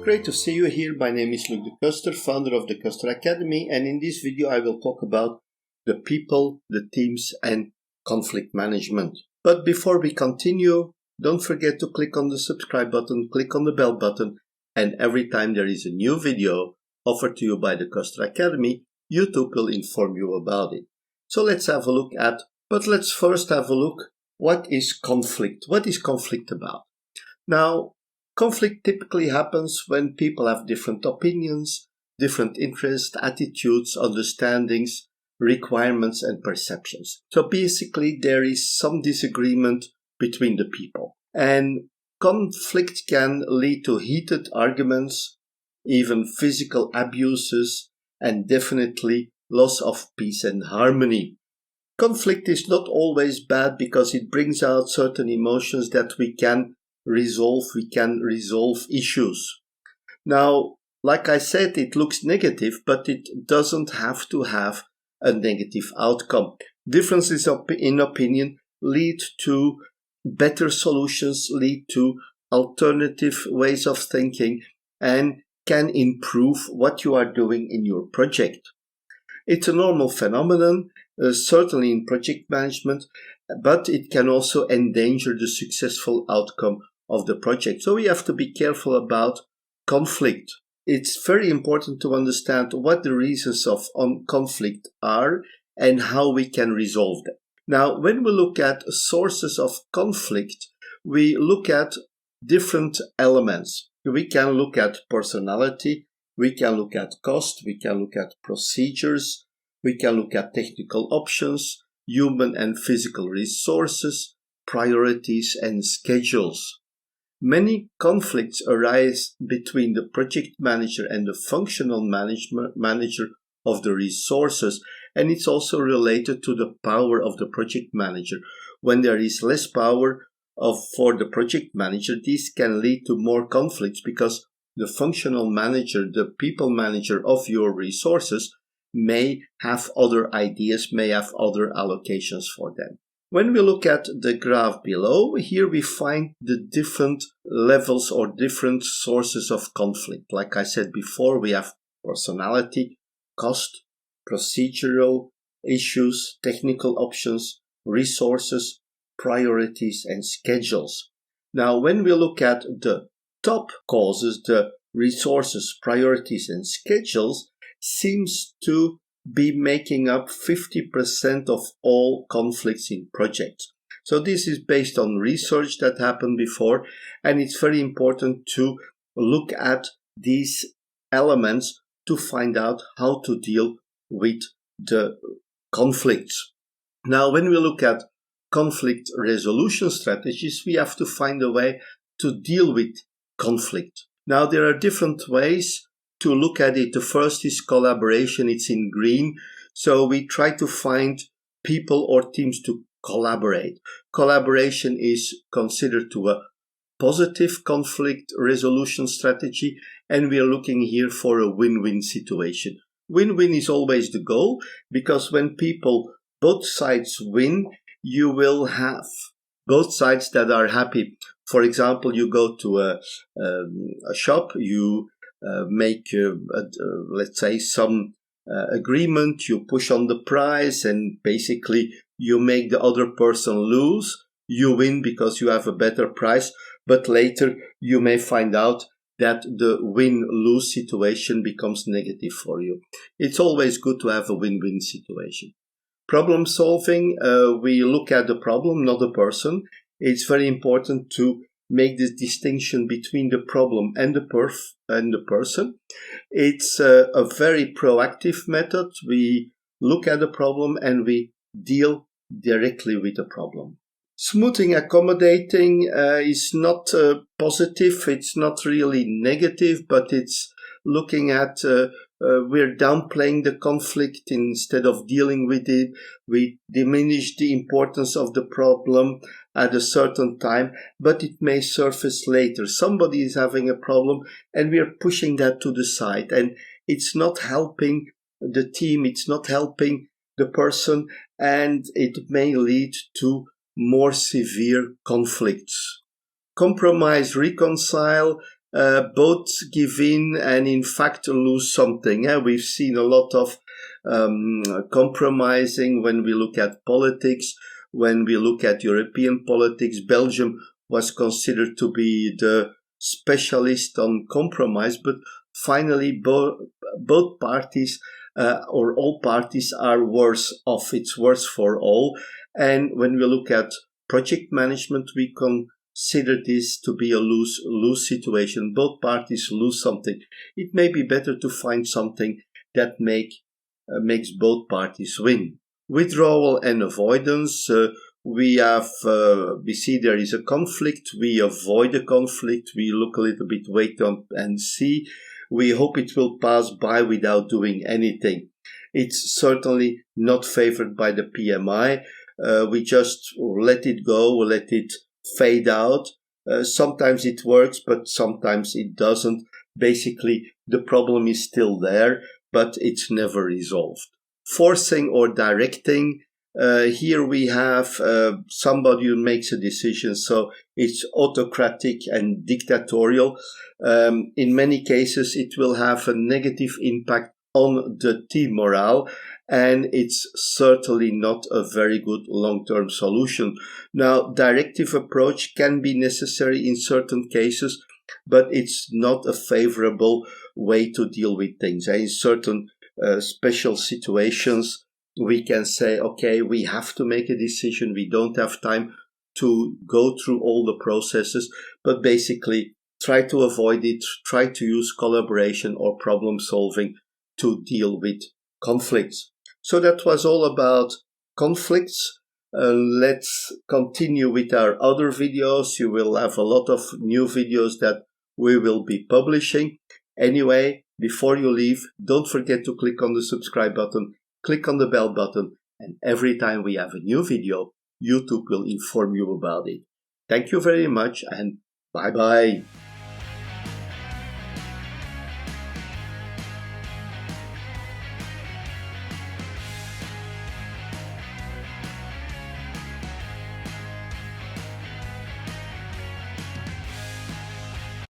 Great to see you here. My name is Luc de Kuster, founder of the Kuster Academy, and in this video I will talk about the people, the teams, and conflict management. But before we continue, don't forget to click on the subscribe button, click on the bell button, and every time there is a new video offered to you by the Kuster Academy, YouTube will inform you about it. So let's have a look at, but let's first have a look, what is conflict? What is conflict about? Now, conflict typically happens when people have different opinions, different interests, attitudes, understandings, requirements, and perceptions. So basically, there is some disagreement between the people. And conflict can lead to heated arguments, even physical abuses, and definitely loss of peace and harmony. Conflict is not always bad because it brings out certain emotions that we can resolve issues. Now, like I said, it looks negative, but it doesn't have to have a negative outcome. Differences in opinion lead to better solutions, lead to alternative ways of thinking, and can improve what you are doing in your project. It's a normal phenomenon, certainly in project management, but it can also endanger the successful outcome of the project. So we have to be careful about conflict. It's very important to understand what the reasons of conflict are and how we can resolve them. Now, when we look at sources of conflict, we look at different elements. We can look at personality, we can look at cost, we can look at procedures, we can look at technical options, human and physical resources, priorities, and schedules. Many conflicts arise between the project manager and the functional manager of the resources, and it's also related to the power of the project manager. When there is less power for the project manager, this can lead to more conflicts because the functional manager, the people manager of your resources, may have other ideas, may have other allocations for them. When we look at the graph below, here we find the different levels or different sources of conflict. Like I said before, we have personality, cost, procedural issues, technical options, resources, priorities, and schedules. Now, when we look at the top causes, the resources, priorities, and schedules seems to be making up 50% of all conflicts in projects. So this is based on research that happened before, and it's very important to look at these elements to find out how to deal with the conflicts. Now, when we look at conflict resolution strategies, we have to find a way to deal with conflict. Now, there are different ways to look at it. The first is collaboration. It's in green. So we try to find people or teams to collaborate. Collaboration is considered to a positive conflict resolution strategy, and we are looking here for a win-win situation. Win-win is always the goal, because when both sides win, you will have both sides that are happy. For example, you go to a shop, you make, let's say, some agreement, you push on the price, and basically you make the other person lose. You win because you have a better price, but later you may find out that the win-lose situation becomes negative for you. It's always good to have a win-win situation. Problem solving, we look at the problem, not the person. It's very important to make this distinction between the problem and the person. It's a very proactive method. We look at the problem and we deal directly with the problem. Smoothing, accommodating is not positive. It's not really negative, but it's looking at we're downplaying the conflict instead of dealing with it. We diminish the importance of the problem at a certain time, but it may surface later. Somebody is having a problem and we are pushing that to the side, and it's not helping the team, it's not helping the person, and it may lead to more severe conflicts. Compromise, reconcile, both give in and in fact lose something. We've seen a lot of compromising when we look at politics, when we look at European politics. Belgium was considered to be the specialist on compromise, but finally both parties or all parties are worse off. It's worse for all. And when we look at project management, we consider this to be a lose situation. Both parties lose something. It may be better to find something that makes both parties win. Withdrawal and avoidance. We see there is a conflict. We avoid the conflict. We look a little bit, wait and see. We hope it will pass by without doing anything. It's certainly not favored by the PMI. We just let it go, let it fade out. Sometimes it works, but sometimes it doesn't. Basically, the problem is still there, but it's never resolved. Forcing or directing. Here we have somebody who makes a decision, so it's autocratic and dictatorial. In many cases, it will have a negative impact on the team morale, and it's certainly not a very good long-term solution. Now, directive approach can be necessary in certain cases, but it's not a favorable way to deal with things. In certain special situations, we can say, okay, we have to make a decision. We don't have time to go through all the processes, but basically try to avoid it. Try to use collaboration or problem solving to deal with conflicts. So that was all about conflicts. Let's continue with our other videos. You will have a lot of new videos that we will be publishing. Anyway, before you leave, don't forget to click on the subscribe button, click on the bell button, and every time we have a new video, YouTube will inform you about it. Thank you very much, and bye-bye.